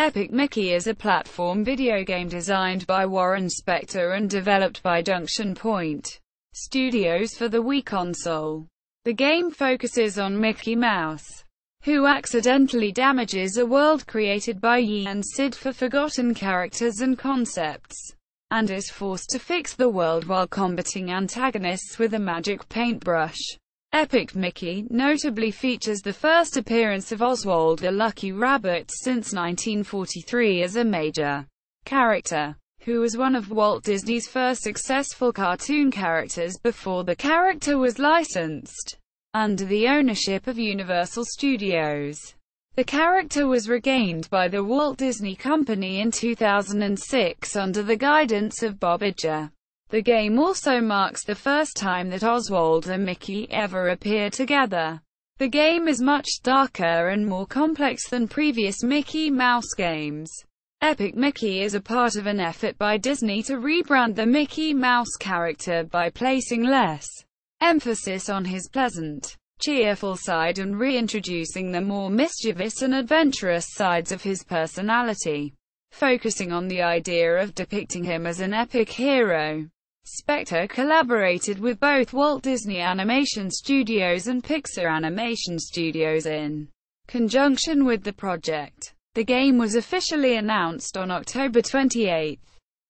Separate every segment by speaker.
Speaker 1: Epic Mickey is a platform video game designed by Warren Spector and developed by Junction Point Studios for the Wii console. The game focuses on Mickey Mouse, who accidentally damages a world created by Yi and Sid for forgotten characters and concepts, and is forced to fix the world while combating antagonists with a magic paintbrush. Epic Mickey notably features the first appearance of Oswald the Lucky Rabbit since 1943 as a major character, who was one of Walt Disney's first successful cartoon characters before the character was licensed under the ownership of Universal Studios. The character was regained by the Walt Disney Company in 2006 under the guidance of Bob Iger. The game also marks the first time that Oswald and Mickey ever appear together. The game is much darker and more complex than previous Mickey Mouse games. Epic Mickey is a part of an effort by Disney to rebrand the Mickey Mouse character by placing less emphasis on his pleasant, cheerful side and reintroducing the more mischievous and adventurous sides of his personality, focusing on the idea of depicting him as an epic hero. Spector collaborated with both Walt Disney Animation Studios and Pixar Animation Studios in conjunction with the project. The game was officially announced on October 28,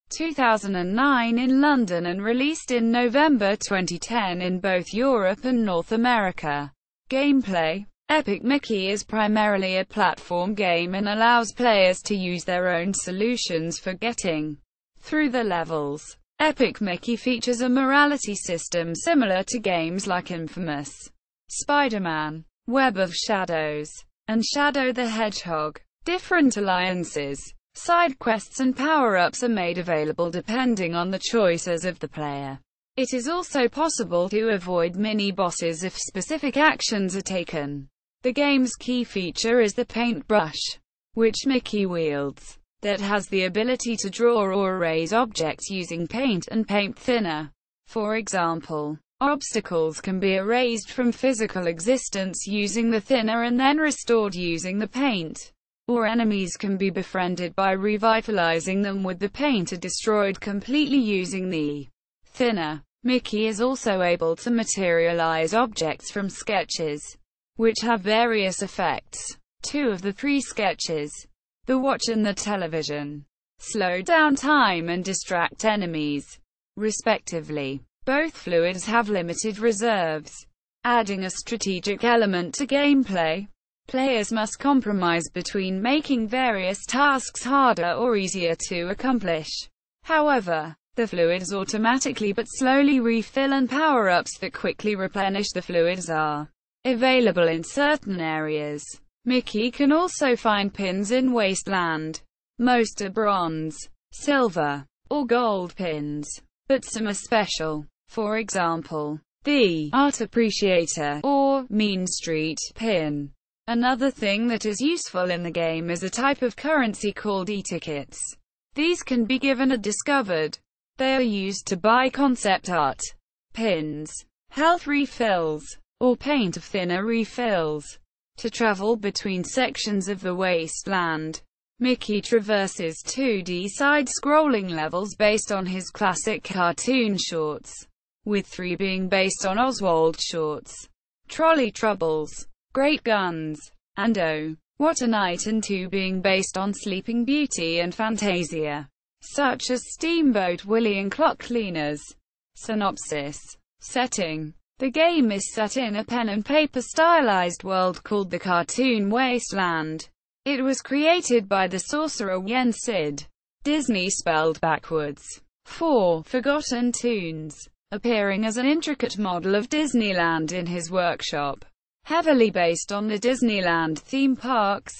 Speaker 1: 2009 in London and released in November 2010 in both Europe and North America. Gameplay: Epic Mickey is primarily a platform game and allows players to use their own solutions for getting through the levels. Epic Mickey features a morality system similar to games like Infamous, Spider-Man, Web of Shadows, and Shadow the Hedgehog. Different alliances, side quests and power-ups are made available depending on the choices of the player. It is also possible to avoid mini-bosses if specific actions are taken. The game's key feature is the paintbrush, which Mickey wields, that has the ability to draw or erase objects using paint and paint thinner. For example, obstacles can be erased from physical existence using the thinner and then restored using the paint, or enemies can be befriended by revitalizing them with the paint or destroyed completely using the thinner. Mickey is also able to materialize objects from sketches, which have various effects. Two of the three sketches, the watch and the television, slow down time and distract enemies, respectively. Both fluids have limited reserves, adding a strategic element to gameplay. Players must compromise between making various tasks harder or easier to accomplish. However, the fluids automatically but slowly refill and power-ups that quickly replenish the fluids are available in certain areas. Mickey can also find pins in Wasteland. Most are bronze, silver, or gold pins, but some are special. For example, the Art Appreciator, or Mean Street pin. Another thing that is useful in the game is a type of currency called e-tickets. These can be given or discovered. They are used to buy concept art, pins, health refills, or paint of thinner refills. To travel between sections of the Wasteland, Mickey traverses 2D side-scrolling levels based on his classic cartoon shorts, with 3 being based on Oswald shorts, Trolley Troubles, Great Guns, and Oh, What a Night, and 2 being based on Sleeping Beauty and Fantasia, such as Steamboat Willie and Clock Cleaners. Synopsis. Setting. The game is set in a pen-and-paper stylized world called the Cartoon Wasteland. It was created by the sorcerer Yen Sid. Disney spelled backwards. 4 Forgotten Toons, appearing as an intricate model of Disneyland in his workshop. Heavily based on the Disneyland theme parks,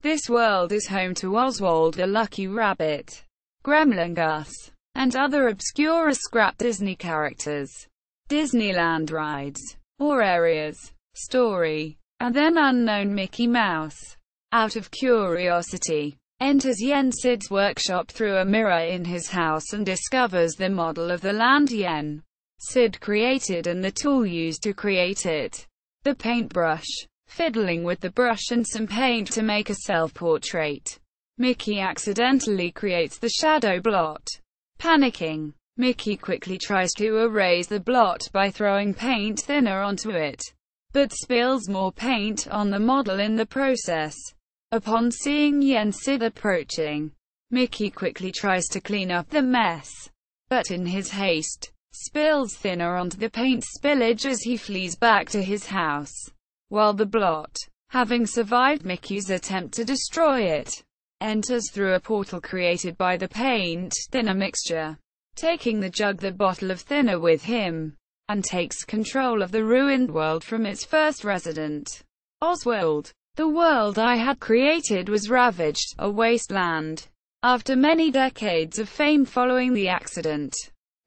Speaker 1: this world is home to Oswald the Lucky Rabbit, Gremlin Gus, and other obscure scrap Disney characters. Disneyland rides, or areas, story, and then unknown Mickey Mouse, out of curiosity, enters Yen Sid's workshop through a mirror in his house and discovers the model of the land Yen Sid created and the tool used to create it, the paintbrush. Fiddling with the brush and some paint to make a self-portrait, Mickey accidentally creates the shadow blot. Panicking, Mickey quickly tries to erase the blot by throwing paint thinner onto it, but spills more paint on the model in the process. Upon seeing Sid approaching, Mickey quickly tries to clean up the mess, but in his haste, spills thinner onto the paint spillage as he flees back to his house, while the blot, having survived Mickey's attempt to destroy it, enters through a portal created by the paint thinner mixture, taking the jug the bottle of thinner with him, and takes control of the ruined world from its first resident, Oswald. The world I had created was ravaged, a wasteland. After many decades of fame following the accident,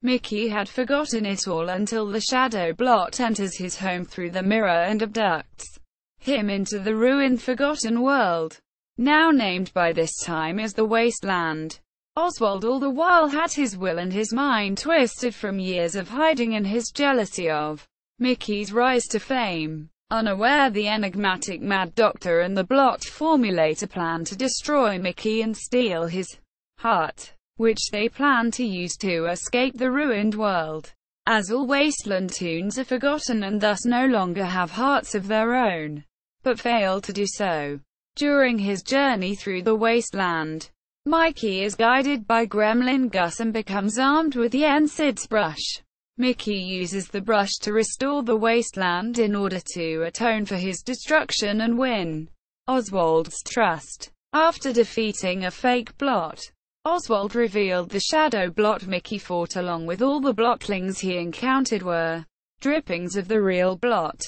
Speaker 1: Mickey had forgotten it all until the shadow blot enters his home through the mirror and abducts him into the ruined forgotten world, now named by this time as the Wasteland. Oswald all the while had his will and his mind twisted from years of hiding and his jealousy of Mickey's rise to fame. Unaware, the enigmatic Mad Doctor and the Blot formulate a plan to destroy Mickey and steal his heart, which they plan to use to escape the ruined world. As all Wasteland toons are forgotten and thus no longer have hearts of their own, but fail to do so. During his journey through the Wasteland, Mickey is guided by Gremlin Gus and becomes armed with Sid's brush. Mickey uses the brush to restore the wasteland in order to atone for his destruction and win Oswald's trust. After defeating a fake blot, Oswald revealed the shadow blot Mickey fought along with all the blotlings he encountered were drippings of the real blot.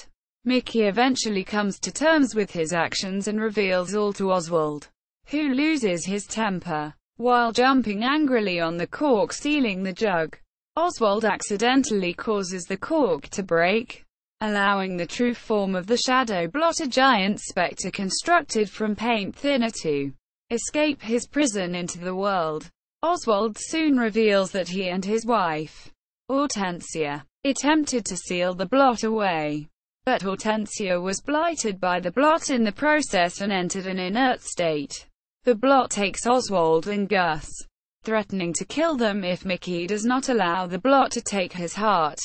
Speaker 1: Mickey eventually comes to terms with his actions and reveals all to Oswald, who loses his temper. While jumping angrily on the cork sealing the jug, Oswald accidentally causes the cork to break, allowing the true form of the shadow blot, a giant spectre constructed from paint thinner, to escape his prison into the world. Oswald soon reveals that he and his wife, Hortensia, attempted to seal the blot away, but Hortensia was blighted by the blot in the process and entered an inert state. The blot takes Oswald and Gus, threatening to kill them if Mickey does not allow the blot to take his heart.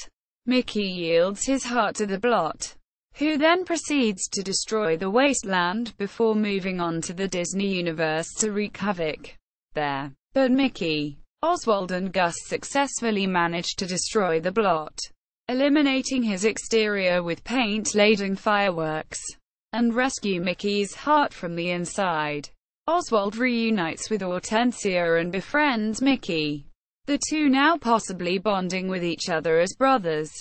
Speaker 1: Mickey yields his heart to the blot, who then proceeds to destroy the wasteland before moving on to the Disney universe to wreak havoc there. But Mickey, Oswald and Gus successfully manage to destroy the blot, eliminating his exterior with paint-laden fireworks, and rescue Mickey's heart from the inside. Oswald reunites with Hortensia and befriends Mickey, the two now possibly bonding with each other as brothers.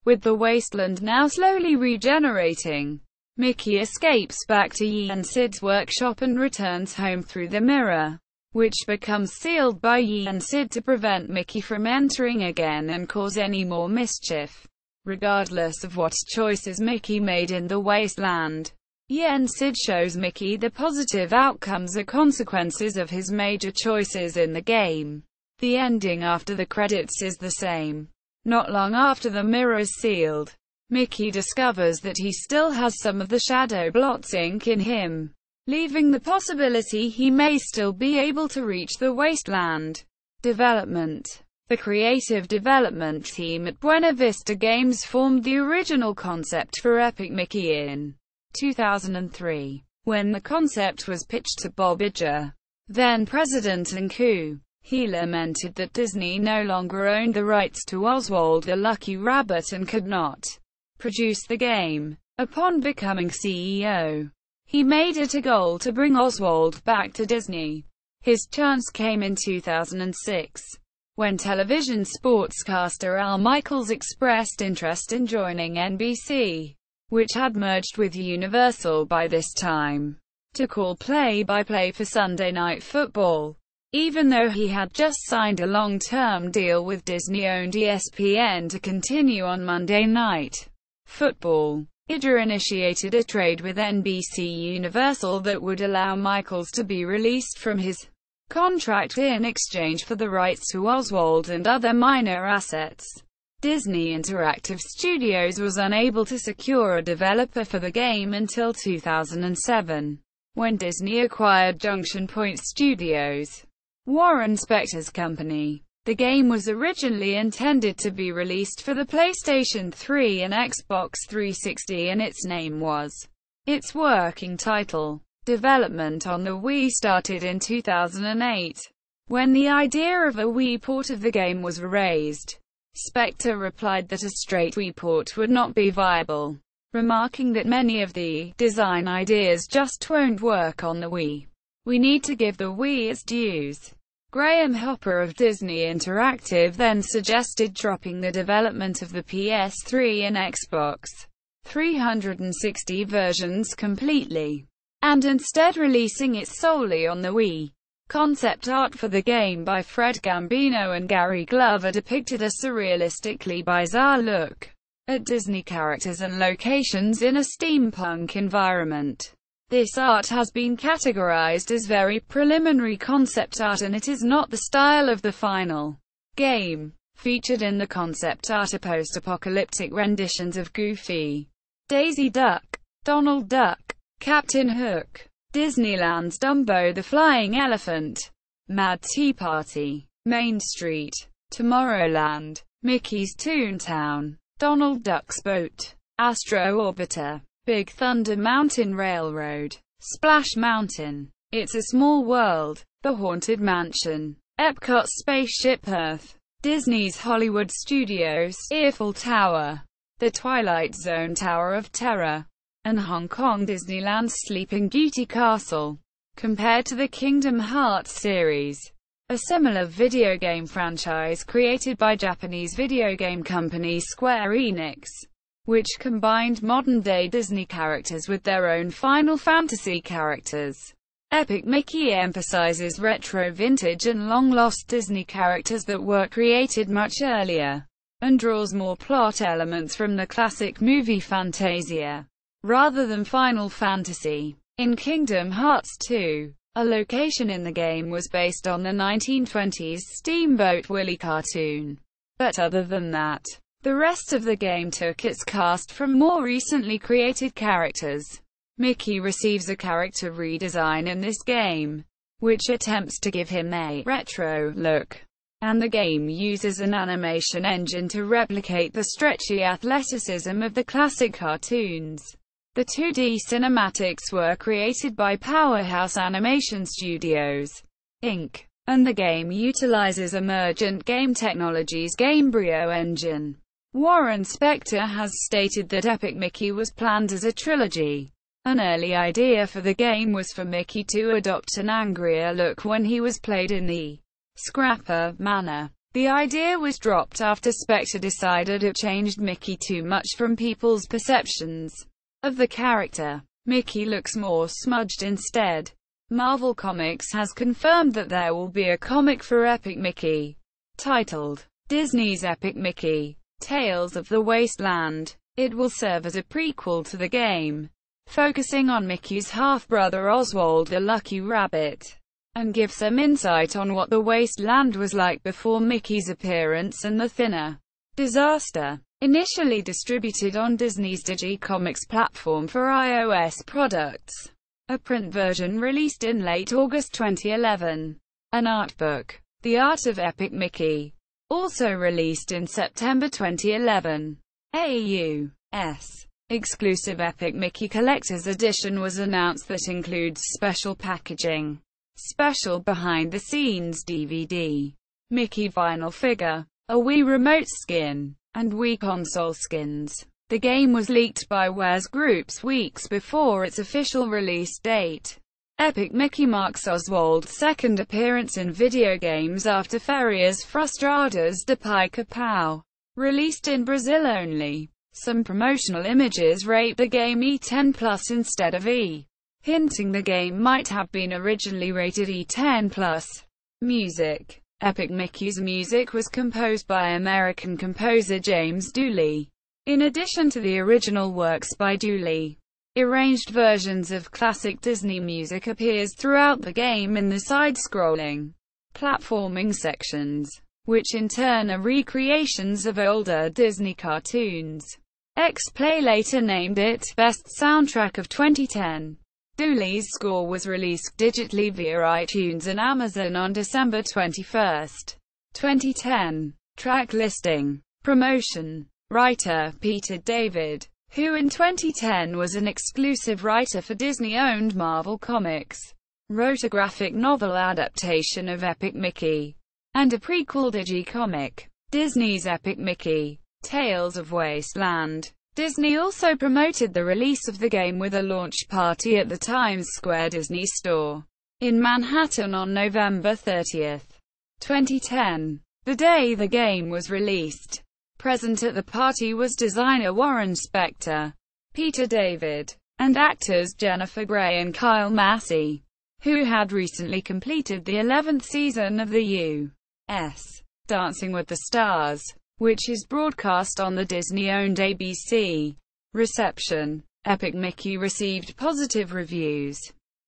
Speaker 1: With the wasteland now slowly regenerating, Mickey escapes back to Sid's workshop and returns home through the mirror, which becomes sealed by Sid to prevent Mickey from entering again and cause any more mischief. Regardless of what choices Mickey made in the wasteland, Sid shows Mickey the positive outcomes or consequences of his major choices in the game. The ending after the credits is the same. Not long after the mirror is sealed, Mickey discovers that he still has some of the shadow blot's ink in him, leaving the possibility he may still be able to reach the wasteland. Development. The creative development team at Buena Vista Games formed the original concept for Epic Mickey in 2003, when the concept was pitched to Bob Iger, then president and coup. He lamented that Disney no longer owned the rights to Oswald the Lucky Rabbit and could not produce the game. Upon becoming CEO, he made it a goal to bring Oswald back to Disney. His chance came in 2006, when television sportscaster Al Michaels expressed interest in joining NBC, which had merged with Universal by this time, to call play-by-play for Sunday Night Football. Even though he had just signed a long-term deal with Disney-owned ESPN to continue on Monday Night Football, Iger initiated a trade with NBC Universal that would allow Michaels to be released from his contract in exchange for the rights to Oswald and other minor assets. Disney Interactive Studios was unable to secure a developer for the game until 2007, when Disney acquired Junction Point Studios, Warren Spector's company. The game was originally intended to be released for the PlayStation 3 and Xbox 360, and its name was its working title. Development on the Wii started in 2008, when the idea of a Wii port of the game was raised. Spector replied that a straight Wii port would not be viable, remarking that many of the design ideas just won't work on the Wii. We need to give the Wii its dues. Graham Hopper of Disney Interactive then suggested dropping the development of the PS3 and Xbox 360 versions completely, and instead releasing it solely on the Wii. Concept art for the game by Fred Gambino and Gary Glover depicted a surrealistically bizarre look at Disney characters and locations in a steampunk environment. This art has been categorized as very preliminary concept art, and it is not the style of the final game. Featured in the concept art are post-apocalyptic renditions of Goofy, Daisy Duck, Donald Duck, Captain Hook, Disneyland's Dumbo the Flying Elephant, Mad Tea Party, Main Street, Tomorrowland, Mickey's Toontown, Donald Duck's Boat, Astro Orbiter, Big Thunder Mountain Railroad, Splash Mountain, It's a Small World, The Haunted Mansion, Epcot's Spaceship Earth, Disney's Hollywood Studios, Eiffel Tower, The Twilight Zone Tower of Terror, and Hong Kong Disneyland's Sleeping Beauty Castle. Compared to the Kingdom Hearts series, a similar video game franchise created by Japanese video game company Square Enix, which combined modern-day Disney characters with their own Final Fantasy characters. Epic Mickey emphasizes retro, vintage and long-lost Disney characters that were created much earlier, and draws more plot elements from the classic movie Fantasia, rather than Final Fantasy. In Kingdom Hearts 2, a location in the game was based on the 1920s Steamboat Willie cartoon. But other than that, the rest of the game took its cast from more recently created characters. Mickey receives a character redesign in this game, which attempts to give him a retro look, and the game uses an animation engine to replicate the stretchy athleticism of the classic cartoons. The 2D cinematics were created by Powerhouse Animation Studios, Inc., and the game utilizes Emergent Game Technologies' Gamebryo engine. Warren Spector has stated that Epic Mickey was planned as a trilogy. An early idea for the game was for Mickey to adopt an angrier look when he was played in the Scrapper manner. The idea was dropped after Spector decided it changed Mickey too much from people's perceptions of the character. Mickey looks more smudged instead. Marvel Comics has confirmed that there will be a comic for Epic Mickey, titled Disney's Epic Mickey: Tales of the Wasteland. It will serve as a prequel to the game, focusing on Mickey's half-brother Oswald the Lucky Rabbit, and give some insight on what the wasteland was like before Mickey's appearance and the Thinner disaster. Initially distributed on Disney's Digicomics platform for iOS products, a print version released in late August 2011. An art book, The Art of Epic Mickey, also released in September 2011. A.U.S. exclusive Epic Mickey Collector's Edition was announced that includes special packaging, special behind-the-scenes DVD, Mickey vinyl figure, a Wii Remote skin, and Wii console skins. The game was leaked by Wares Groups weeks before its official release date. Epic Mickey marks Oswald's second appearance in video games after Férias Frustradas de Pica-Pau, released in Brazil only. Some promotional images rate the game E10+ instead of E, hinting the game might have been originally rated E10+. Music. Epic Mickey's music was composed by American composer James Dooley. In addition to the original works by Dooley, arranged versions of classic Disney music appears throughout the game in the side-scrolling, platforming sections, which in turn are recreations of older Disney cartoons. X-Play later named it Best Soundtrack of 2010. Dooley's score was released digitally via iTunes and Amazon on December 21, 2010. Track listing. Promotion. Writer, Peter David, who in 2010 was an exclusive writer for Disney-owned Marvel Comics, wrote a graphic novel adaptation of Epic Mickey, and a prequel digicomic, Disney's Epic Mickey, Tales of Wasteland. Disney also promoted the release of the game with a launch party at the Times Square Disney store in Manhattan on November 30, 2010, the day the game was released. Present at the party was designer Warren Spector, Peter David, and actors Jennifer Grey and Kyle Massey, who had recently completed the 11th season of the U.S. Dancing with the Stars, which is broadcast on the Disney-owned ABC. Reception. Epic Mickey received positive reviews,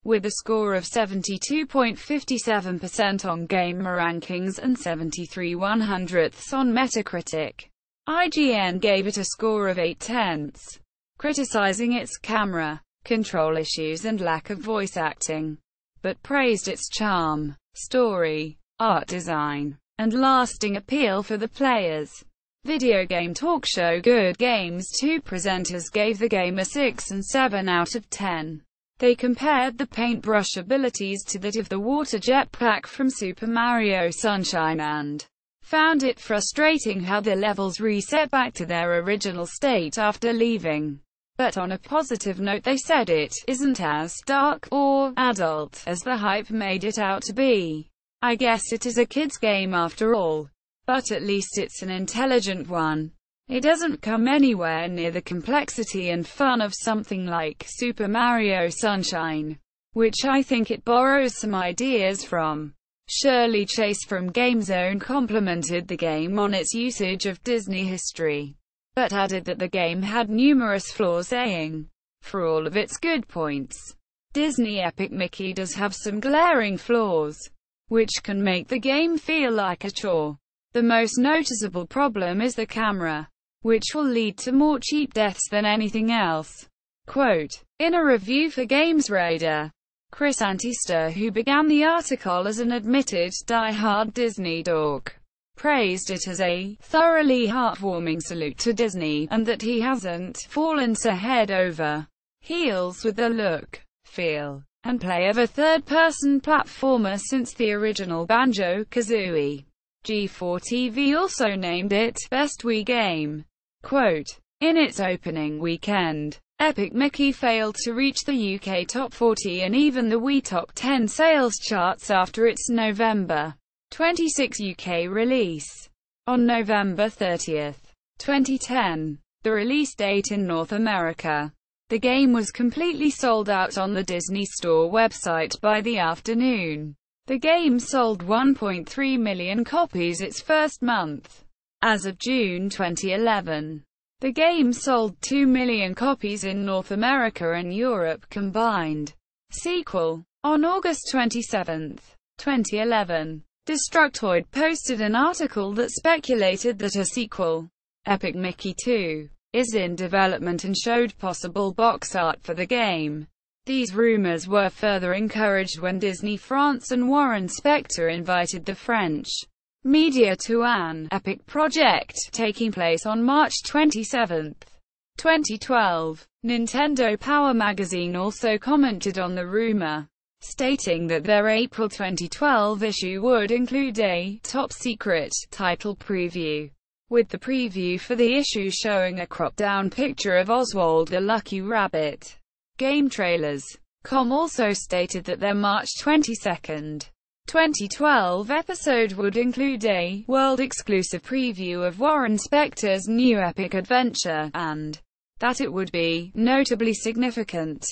Speaker 1: with a score of 72.57% on GameRankings and 73/100ths on Metacritic. IGN gave it a score of 8/10, criticizing its camera, control issues and lack of voice acting, but praised its charm, story, art design, and lasting appeal for the players. Video game talk show Good Games 2 presenters gave the game a 6 and 7 out of 10. They compared the paintbrush abilities to that of the water jetpack from Super Mario Sunshine and found it frustrating how the levels reset back to their original state after leaving. But on a positive note, they said it isn't as dark or adult as the hype made it out to be. I guess it is a kid's game after all, but at least it's an intelligent one. It doesn't come anywhere near the complexity and fun of something like Super Mario Sunshine, which I think it borrows some ideas from. Shirley Chase from GameZone complimented the game on its usage of Disney history, but added that the game had numerous flaws, saying, "For all of its good points, Disney Epic Mickey does have some glaring flaws, which can make the game feel like a chore. The most noticeable problem is the camera, which will lead to more cheap deaths than anything else." Quote. In a review for GamesRadar, Chris Antista, who began the article as an admitted die-hard Disney dork, praised it as a thoroughly heartwarming salute to Disney, and that he hasn't fallen so head over heels with the look, feel, and play of a third-person platformer since the original Banjo-Kazooie. G4TV also named it Best Wii Game. Quote. In its opening weekend, Epic Mickey failed to reach the UK Top 40 and even the Wii Top 10 sales charts after its November 26 UK release. On November 30, 2010, the release date in North America, the game was completely sold out on the Disney Store website by the afternoon. The game sold 1.3 million copies its first month. As of June 2011, the game sold 2 million copies in North America and Europe combined. Sequel. On August 27, 2011, Destructoid posted an article that speculated that a sequel, Epic Mickey 2, is in development and showed possible box art for the game. These rumors were further encouraged when Disney France and Warren Spector invited the French media to an Epic project taking place on March 27, 2012. Nintendo Power magazine also commented on the rumor, stating that their April 2012 issue would include a top-secret title preview, with the preview for the issue showing a cropped-down picture of Oswald the Lucky Rabbit. GameTrailers.com also stated that their March 22, 2012 episode would include a world-exclusive preview of Warren Spector's new epic adventure, and that it would be notably significant.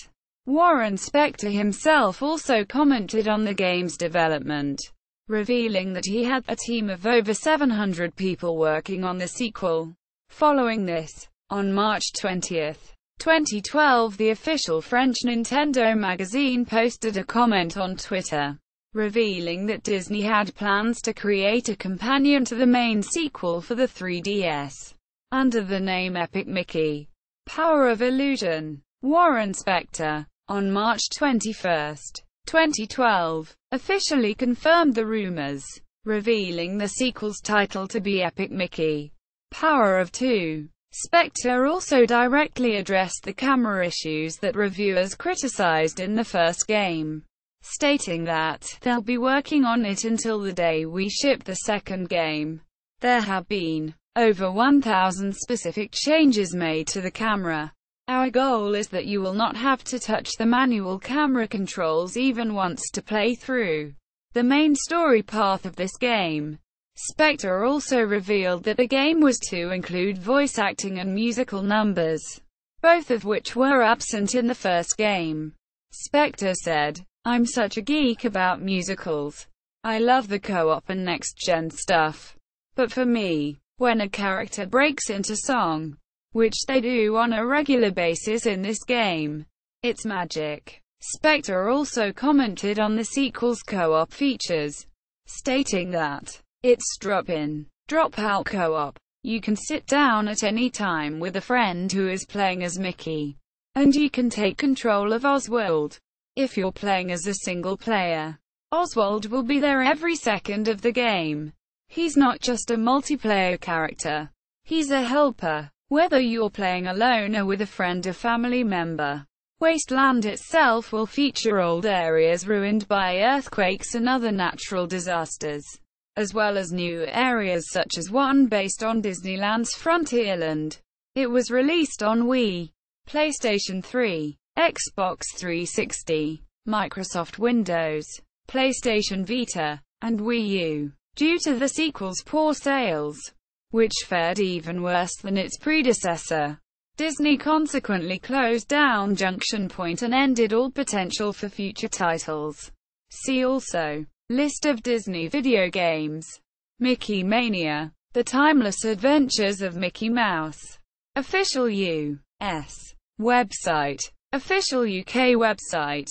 Speaker 1: Warren Spector himself also commented on the game's development, revealing that he had a team of over 700 people working on the sequel. Following this, on March 20, 2012, the official French Nintendo magazine posted a comment on Twitter, revealing that Disney had plans to create a companion to the main sequel for the 3DS, under the name Epic Mickey: Power of Illusion. Warren Spector on March 21, 2012, officially confirmed the rumors, revealing the sequel's title to be Epic Mickey: Power of Two. Spector also directly addressed the camera issues that reviewers criticized in the first game, stating that they'll be working on it until the day we ship the second game. There have been over 1,000 specific changes made to the camera. Our goal is that you will not have to touch the manual camera controls even once to play through the main story path of this game. Spector also revealed that the game was to include voice acting and musical numbers, both of which were absent in the first game. Spector said, "I'm such a geek about musicals. I love the co-op and next-gen stuff. But for me, when a character breaks into song, which they do on a regular basis in this game, it's magic." Spector also commented on the sequel's co-op features, stating that it's drop-in, drop-out co-op. You can sit down at any time with a friend who is playing as Mickey, and you can take control of Oswald. If you're playing as a single player, Oswald will be there every second of the game. He's not just a multiplayer character, he's a helper, whether you're playing alone or with a friend or family member. Wasteland itself will feature old areas ruined by earthquakes and other natural disasters, as well as new areas such as one based on Disneyland's Frontierland. It was released on Wii, PlayStation 3, Xbox 360, Microsoft Windows, PlayStation Vita, and Wii U. Due to the sequel's poor sales, which fared even worse than its predecessor, Disney consequently closed down Junction Point and ended all potential for future titles. See also: List of Disney video games. Mickey Mania: The Timeless Adventures of Mickey Mouse. Official U.S. website. Official UK website.